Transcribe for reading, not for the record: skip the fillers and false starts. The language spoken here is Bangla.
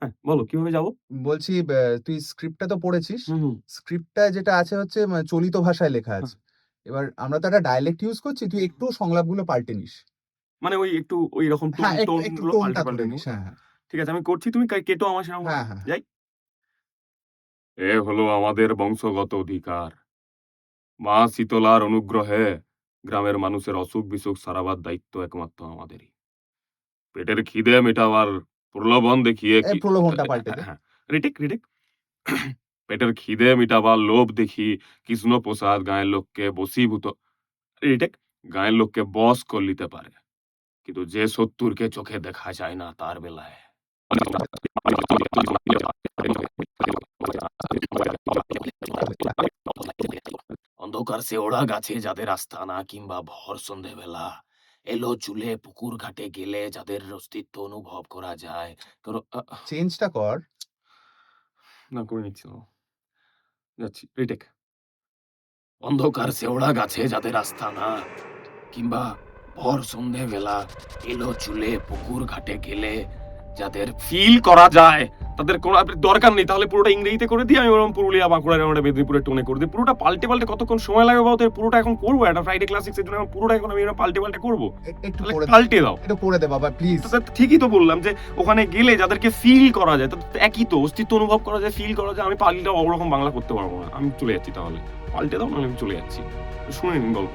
হ্যাঁ, বলো কিভাবে যাবো? বলছি তুই স্ক্রিপ্টটা তো পড়েছিস? হুম, হুম। স্ক্রিপ্টটা যেটা আছে হচ্ছে চলিত ভাষায় লেখা হ্যাঁ। আছে। এবার আমরা তো একটা ডায়ালেক্ট ইউজ করছি, তুই একটু সংলাপগুলো পাল্টে নিস। মানে ওই একটু ঐরকম হ্যাঁ, একটু টোন একটু গুলো টোনটা পাল্টে ধরে নিব। নিস। হ্যাঁ, হ্যাঁ। ঠিক আছে, আমি করছি, তুমি কেটো আমার সেরকম ভাবে। হ্যাঁ, হ্যাঁ, হ্যাঁ। যাই। এ হলো আমাদের বংশগত অধিকার। মা শীতলার অনুগ্রহে গ্রামের মানুষের অসুখ-বিসুখ সারাবার দায়িত্ব একমাত্র আমাদেরই। পেটের খিদে মেটাবার প্রলোভন দেখিয়ে এই কি প্রলোভনটা পাল্টে দে। হ্যাঁ, রিটেক, রিটেক। পেটের খিদে মিটাবার লোভ দেখি কৃষ্ণপ্রসাদ গাঁয়ের লোককে বশীভূত রিটেক গাঁয়ের লোককে বশ করে নিতে পারে। কিন্তু যে শত্রুরকে চোখে দেখা যায় না তার বেলায় অন্ধকার শেওড়া গাছে যাদের আস্তানা কিংবা ভর সন্ধেবেলা এলো চুলে পুকুর ঘাটে গেলে যাদের অস্তিত্ব অনুভব করা যায়। চেঞ্জটা কর। না করে নিচ্ছি না। যাচ্ছি রিটেক। অন্ধকার শেওড়া গাছে যাদের আস্তানা কিংবা ভর সন্ধেবেলা এলো চুলে পুকুর ঘাটে গেলে যাদের ফিল করা যায় তাদের কোনো দরকার নেই, তাহলে পুরোটা ইংরেজিতে করে দিই, আমি ওরকম পুরুলিয়া বাঁকুড়া এরকম মেদিনীপুরের টোনে করে দিই। পুরোটা পাল্টে পাল্টে কতক্ষণ সময় লাগবে বলতে, পুরোটা এখন করবো একটা ফ্রাইডে ক্লাসিক্স এর জন্য পুরোটা এখন আমি এরকম পাল্টে পাল্টে করবো। একটু তাহলে করে পাল্টে দাও। একটু করে দে বাবা প্লিজ। ঠিকই তো বললাম যে ওখানে গেলে যাদেরকে ফিল করা যায় তাদের একই তো অস্তিত্ব অনুভব করা যায়, ফিল করা যায়। আমি পাল্টে ওরকম বাংলা করতে পারবো না, আমি চলে যাচ্ছি। তাহলে পাল্টে দাও, নাহলে আমি চলে যাচ্ছি। শুনে নিন গল্প।